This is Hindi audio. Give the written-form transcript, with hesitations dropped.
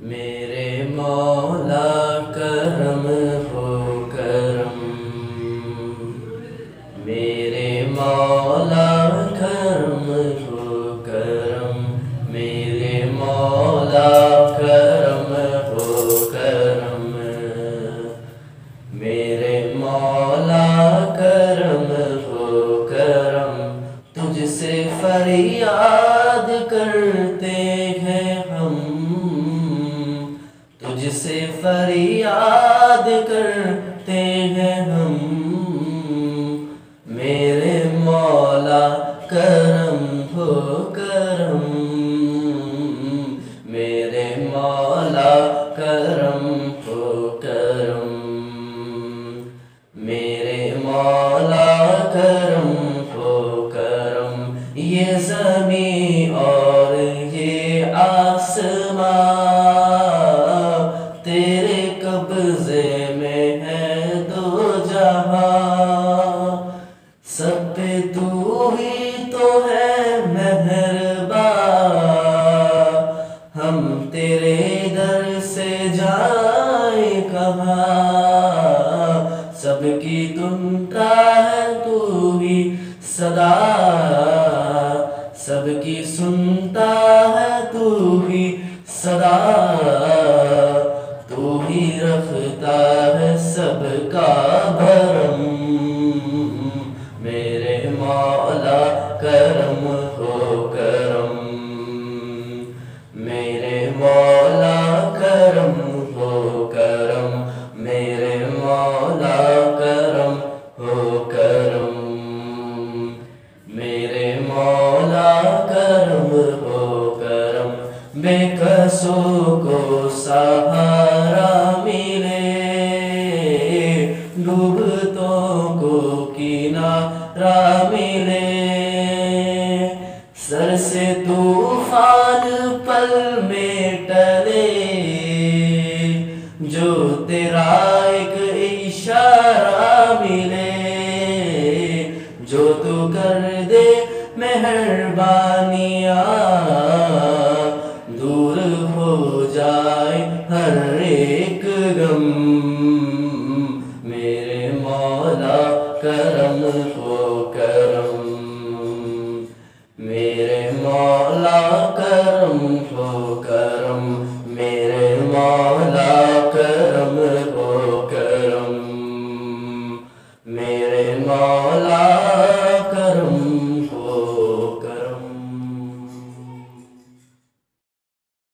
मेरे मौला करम हो करम, मेरे मौला करम हो करम, मेरे मौला करम हो करम, मेरे मौला करम हो करम। तुझसे फरियाद करते हैं हम, तुझसे फरियाद करते हैं हम, मेरे मौला करम हो करम, मेरे मौला करम हो करम, मेरे मौला करम हो करम। ये ज़मीं और ये आसमां तेरे कब्ज़े में है दो जहां, सब पे तू ही तो है मेहरबान, हम तेरे दर से जाए कहाँ। सबकी सुनता है तू ही सदा, सबकी सुनता है तू ही सदा, तू ही रखता है सबका भरम, मेरे मौला करम हो करम, मेरे मौला करम हो करम, मेरे मौला करम हो करम, मेरे मौला करम हो करम। बेकसों को सहारा मिले, डूबतों को किनारा मिले, सर से तूफान पल में टले, जो तेरा एक इशारा मिले, जो तू कर दे मेहरबानियाँ, दूर हो जाए हर एक गम, मेरे मौला करम हो करम, मेरे मौला करम हो करम, मेरे मौला